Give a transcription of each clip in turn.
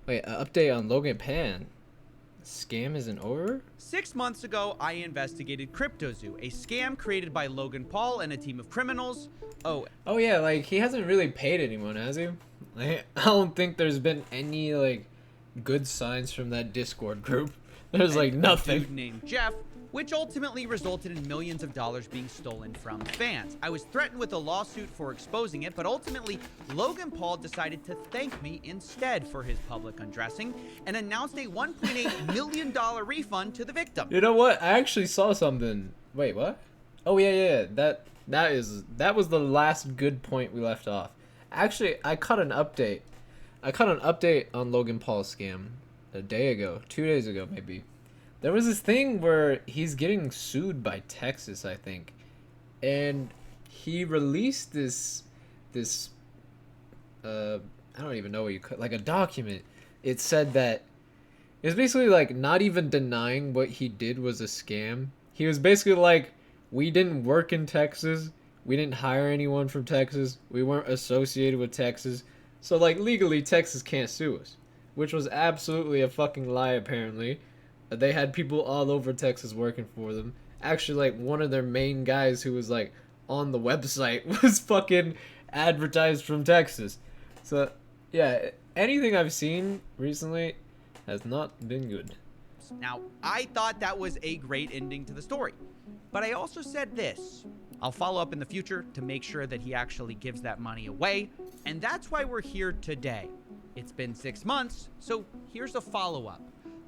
Wait, update on Logan Pan. Scam isn't over? 6 months ago, I investigated CryptoZoo, a scam created by Logan Paul and a team of criminals. Oh yeah, like he hasn't really paid anyone, has he? Like, I don't think there's been any like good signs from that Discord group. There's like A nothing. dude named Jeff, which ultimately resulted in millions of dollars being stolen from fans. I was threatened with a lawsuit for exposing it, but ultimately, Logan Paul decided to thank me instead for his public undressing and announced a $1.8 million refund to the victim. You know what? I actually saw something. Wait, what? Oh yeah. That was the last good point we left off. Actually, I caught an update. I caught an update on Logan Paul's scam a day ago, 2 days ago maybe. There was this thing where he's getting sued by Texas, I think, and he released this I don't even know what you could, like a document. It said that it was basically like not even denying what he did was a scam. He was basically like, we didn't work in Texas, we didn't hire anyone from Texas, we weren't associated with Texas, so like legally Texas can't sue us, which was absolutely a fucking lie apparently. They had people all over Texas working for them. Actually, like one of their main guys who was like on the website was fucking advertised from Texas. So yeah, anything I've seen recently has not been good. Now, I thought that was a great ending to the story, but I also said this. I'll follow up in the future to make sure that he actually gives that money away, and that's why we're here today. It's been 6 months, so here's a follow-up.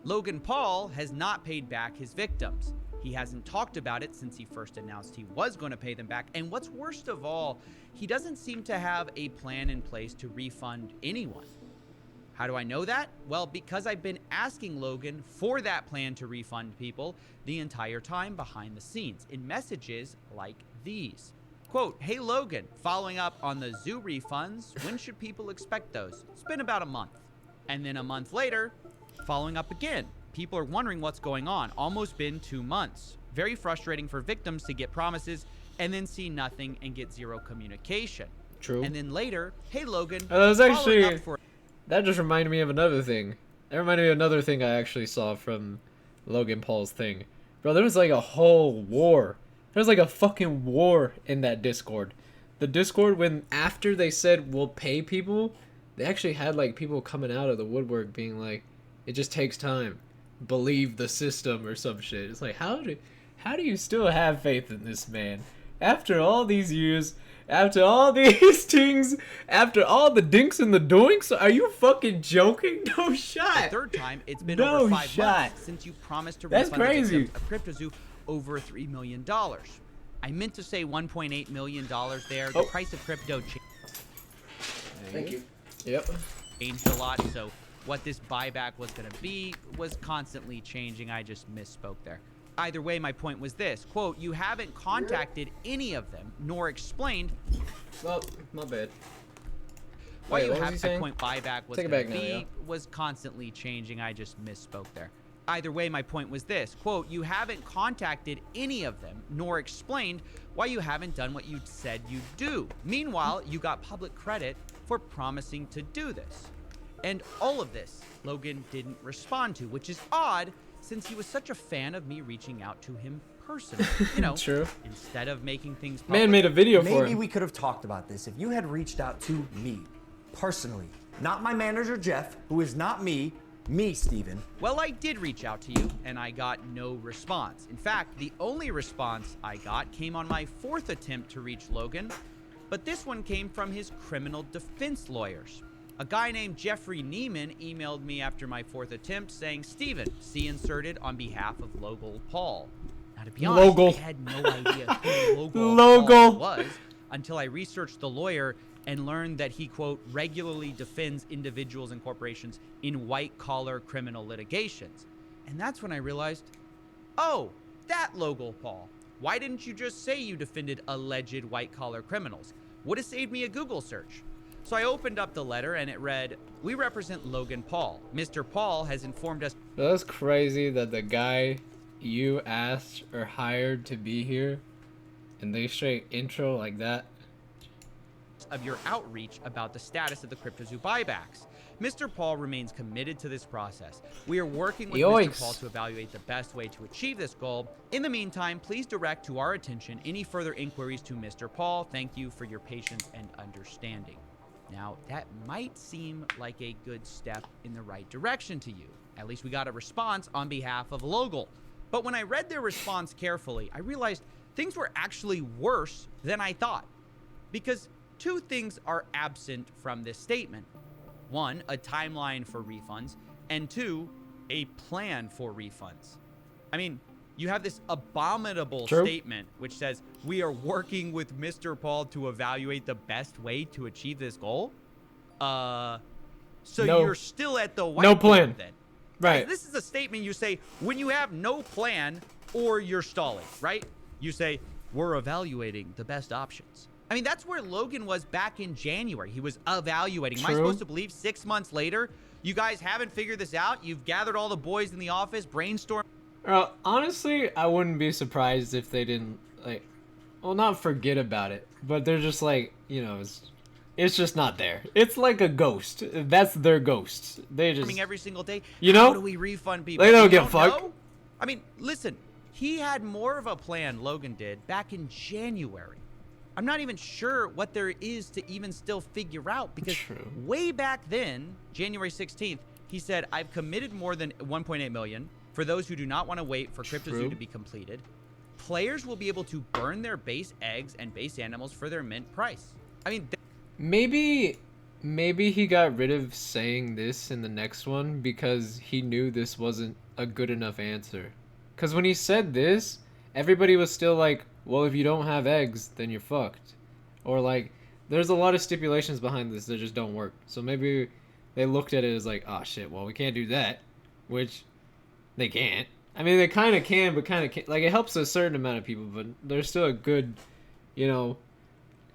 Logan Paul has not paid back his victims. He hasn't talked about it since he first announced he was going to pay them back, and what's worst of all, he doesn't seem to have a plan in place to refund anyone. How do I know that? Well, because I've been asking Logan for that plan to refund people the entire time behind the scenes in messages like these. Quote, "Hey Logan, following up on the zoo refunds, when should people expect those? It's been about a month." And then a month later, following up again. People are wondering what's going on. Almost been 2 months. Very frustrating for victims to get promises and then see nothing and get zero communication. True. And then later, "Hey Logan, That was following actually up for that just reminded me of another thing. That reminded me of another thing I actually saw from Logan Paul's thing. Bro, there was like a whole war. There was like a fucking war in that Discord. The Discord, when after they said we'll pay people, they actually had like people coming out of the woodwork being like, it just takes time. Believe the system or some shit. It's like, how do you still have faith in this man? After all these years, after all these things, after all the dinks and the doinks, are you fucking joking? No shot. the third time, it's been No over 5 shot. months since you promised to That's refund crazy. the victims of CryptoZoo over $3 million. I meant to say $1.8 million there. The Oh. price of crypto Thank you. Yep. changed a lot, so what this buyback was going to be was constantly changing. I just misspoke there. Either way, my point was this, quote, "You haven't contacted any of them, nor explained Well, my bad. why Wait, you what was have he a saying? point buyback was Take it going back to now, be, yeah. was constantly changing. I just misspoke there. Either way, my point was this, quote, "You haven't contacted any of them, nor explained why you haven't done what you said you'd do. Meanwhile, you got public credit for promising to do this." And all of this, Logan didn't respond to, which is odd since he was such a fan of me reaching out to him personally. You know, True. instead of making things public. Man made a video for Maybe him. we could have talked about this if you had reached out to me, personally. Not my manager, Jeff, who is not me, Steven. Well, I did reach out to you, and I got no response. In fact, the only response I got came on my 4th attempt to reach Logan, but this one came from his criminal defense lawyers. A guy named Jeffrey Neiman emailed me after my 4th attempt saying, "Steven, see inserted on behalf of Logan Paul." Now, to be honest, Logan. I had no idea who Logan Logan. Paul was until I researched the lawyer and learned that he, quote, "regularly defends individuals and corporations in white-collar criminal litigations." And that's when I realized, oh, that Logan Paul. Why didn't you just say you defended alleged white-collar criminals? Would have saved me a Google search. So I opened up the letter and it read, "We represent Logan Paul. Mr. Paul has informed us That's crazy that the guy you asked or hired to be here, and they straight intro like that. of your outreach about the status of the CryptoZoo buybacks. Mr. Paul remains committed to this process. We are working with Yikes. Mr. Paul to evaluate the best way to achieve this goal. In the meantime, please direct to our attention any further inquiries to Mr. Paul. Thank you for your patience and understanding. Now, that might seem like a good step in the right direction to you. At least we got a response on behalf of Logan. But when I read their response carefully, I realized things were actually worse than I thought. Because two things are absent from this statement. One, a timeline for refunds, and two, a plan for refunds. I mean, you have this abominable statement which says, we are working with Mr. Paul to evaluate the best way to achieve this goal. So you're still at the whiteboard plan. then. Right. This is a statement you say when you have no plan or you're stalling, right? You say, we're evaluating the best options. I mean, that's where Logan was back in January. He was evaluating. Am I supposed to believe 6 months later, you guys haven't figured this out? You've gathered all the boys in the office, brainstorm. Honestly, I wouldn't be surprised if they didn't, like, well, not forget about it, but they're just like, you know, it's just not there. It's like a ghost. That's their ghost. They just every single day. You know? How do we refund people? They don't You give a fuck. know? I mean, listen, he had more of a plan, Logan did, back in January. I'm not even sure what there is to even still figure out because way back then, January 16th, he said, I've committed more than 1.8 million for those who do not want to wait for CryptoZoo to be completed. Players will be able to burn their base eggs and base animals for their mint price. I mean, maybe he got rid of saying this in the next one because he knew this wasn't a good enough answer. Because when he said this, everybody was still like, well, if you don't have eggs, then you're fucked. Or like, there's a lot of stipulations behind this that just don't work. So maybe they looked at it as like, oh shit, well, we can't do that. Which they can't. I mean, they kind of can, but kind of can't. Like, it helps a certain amount of people, but there's still a good, you know,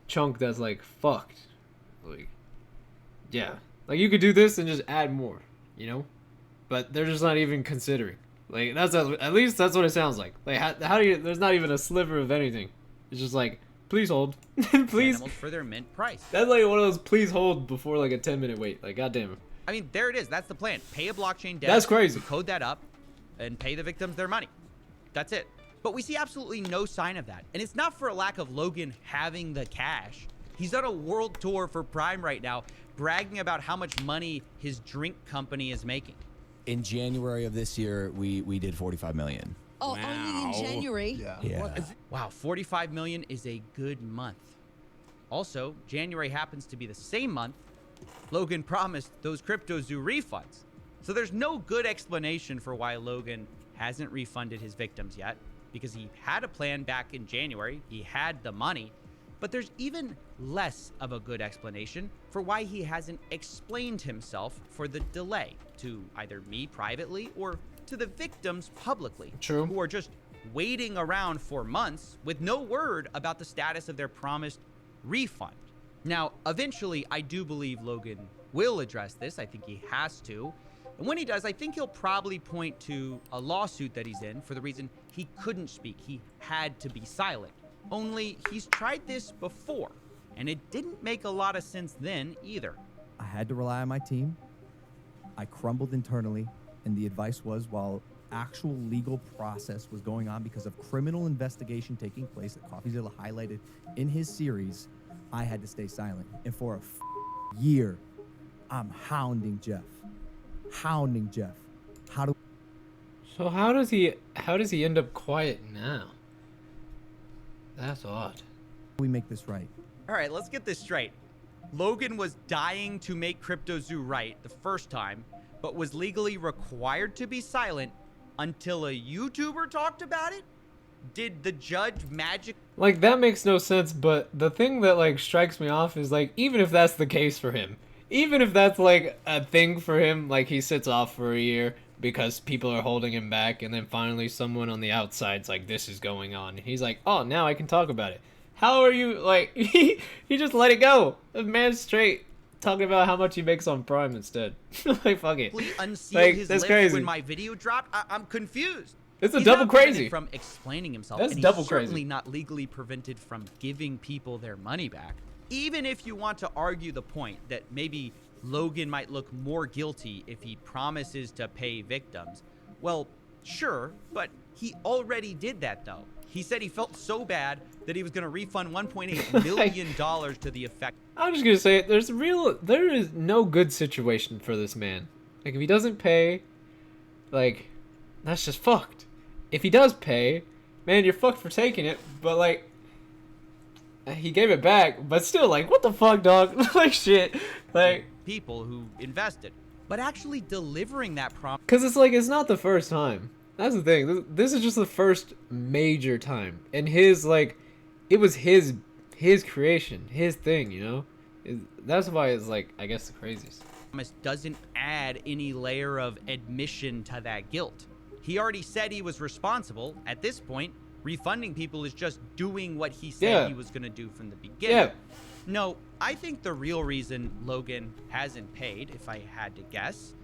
chunk that's like, fucked. Like, yeah. Like, you could do this and just add more, you know? But they're just not even considering. Like, that's at least that's what it sounds like. Like, how do you, there's not even a sliver of anything. It's just like, please hold. Please. Animals for their mint price. That's like one of those please hold before like a 10-minute wait. Like, goddamn it. I mean, there it is. That's the plan. Pay a blockchain debt. That's crazy. Code that up and pay the victims their money. That's it. But we see absolutely no sign of that. And it's not for a lack of Logan having the cash. He's on a world tour for Prime right now, bragging about how much money his drink company is making. In January of this year, we did 45 million. Oh, only in January? Yeah. Wow, 45 million is a good month. Also, January happens to be the same month Logan promised those CryptoZoo refunds. So there's no good explanation for why Logan hasn't refunded his victims yet, because he had a plan back in January, he had the money, but there's even less of a good explanation for why he hasn't explained himself for the delay to either me privately or to the victims publicly, who are just waiting around for months with no word about the status of their promised refund. Now, eventually, I do believe Logan will address this. I think he has to. And when he does, I think he'll probably point to a lawsuit that he's in for the reason he couldn't speak. He had to be silent. Only he's tried this before, and it didn't make a lot of sense then either. I had to rely on my team. I crumbled internally, and the advice was while actual legal process was going on because of criminal investigation taking place that Coffeezilla highlighted in his series, I had to stay silent. And for a year, I'm hounding Jeff. So how does he end up quiet now? That's odd. We make this right. All right, let's get this straight. Logan was dying to make CryptoZoo right the first time, but was legally required to be silent until a YouTuber talked about it? Did the judge magic? Like, that makes no sense, but the thing that, like, strikes me off is, like, even if that's the case for him, even if that's, like, a thing for him, like, he sits off for a year because people are holding him back, and then finally someone on the outside's like, this is going on. He's like, oh, now I can talk about it. How are you, like, he just let it go. The man's straight talking about how much he makes on Prime instead. Like, fuck it. Unseal like, his that's lips crazy. when my video dropped? I'm confused. It's a He's double not prevented crazy. From explaining himself. That's and double he's crazy. certainly not legally prevented from giving people their money back. Even if you want to argue the point that maybe Logan might look more guilty if he promises to pay victims. Well, sure, but he already did that though. He said he felt so bad that he was going to refund $1.8 million to the effect. I'm just gonna say it. There is no good situation for this man. Like if he doesn't pay, like that's just fucked. If he does pay, man, you're fucked for taking it. But like, he gave it back. But still, like, what the fuck, dog? Like shit. Like people who invested, but actually delivering that promise. Cause it's like it's not the first time. That's the thing. This is just the first major time, and his like, it was his creation, his thing. You know, that's why it's like I guess the craziest. Doesn't add any layer of admission to that guilt. He already said he was responsible. At this point, refunding people is just doing what he said he was going to do from the beginning. Yeah. No, I think the real reason Logan hasn't paid, if I had to guess,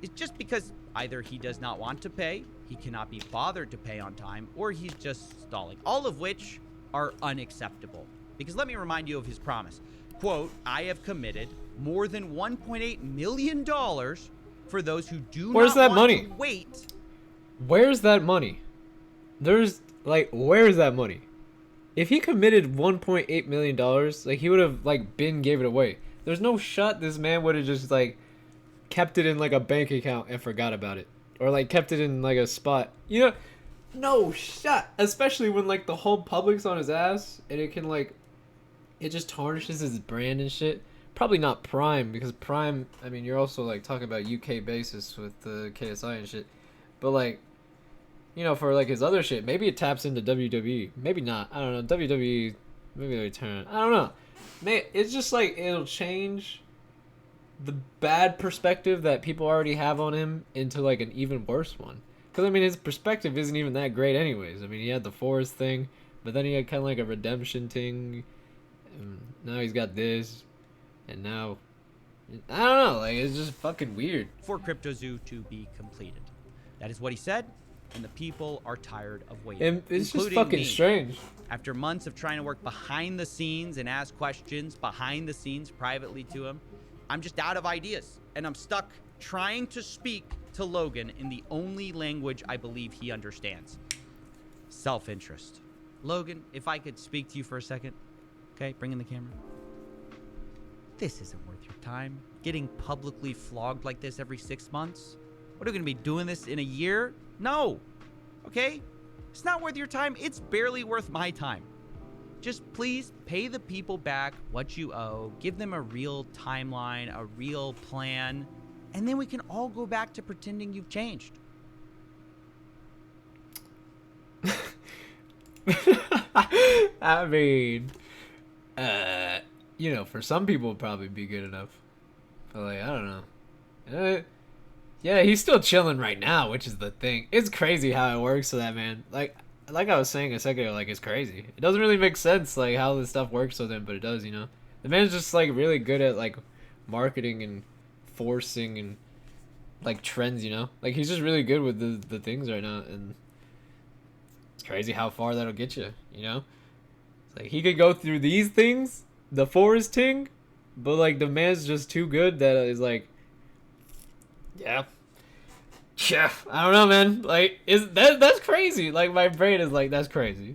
is just because either he does not want to pay, he cannot be bothered to pay on time, or he's just stalling. All of which are unacceptable. Because let me remind you of his promise. Quote, I have committed more than $1.8 million for those who do Where's not that want money? to wait. Where's that money? There's like, where's that money? If he committed $1.8 million, like he would have like gave it away. There's no shot this man would have just like kept it in like a bank account and forgot about it, or like kept it in like a spot. You know, no shot. Especially when like the whole public's on his ass and it can like, it just tarnishes his brand and shit. Probably not Prime, because Prime, I mean, you're also like talking about UK basis with the KSI and shit, but like, you know, for like his other shit, maybe it taps into WWE. Maybe not. I don't know. WWE, maybe they turn. I don't know. It's just like it'll change the bad perspective that people already have on him into like an even worse one. Because I mean, his perspective isn't even that great, anyways. I mean, he had the Forest thing, but then he had kind of like a redemption thing. And now he's got this, and now I don't know. Like it's just fucking weird. For CryptoZoo to be completed. That is what he said. And the people are tired of waiting. And it's just including fucking me. strange. After months of trying to work behind the scenes and ask questions behind the scenes privately to him, I'm just out of ideas. And I'm stuck trying to speak to Logan in the only language I believe he understands. Self-interest. Logan, if I could speak to you for a second. Okay, bring in the camera. This isn't worth your time. Getting publicly flogged like this every 6 months? What are we going to be doing this in a year? No. Okay? It's not worth your time. It's barely worth my time. Just please pay the people back what you owe. Give them a real timeline, a real plan, and then we can all go back to pretending you've changed. I mean, you know, for some people it'd probably be good enough. But like, I don't know. Yeah, he's still chilling right now, which is the thing. It's crazy how it works for that man. Like I was saying a second ago, like it's crazy. It doesn't really make sense like how this stuff works with him, but it does, you know. The man's just like really good at like marketing and forcing and like trends, you know. Like he's just really good with the things right now, and it's crazy how far that'll get you, you know. It's like he could go through these things, the forest thing, but like the man's just too good that is like, yeah, I don't know, man. Like, that's crazy. Like, my brain is like, that's crazy.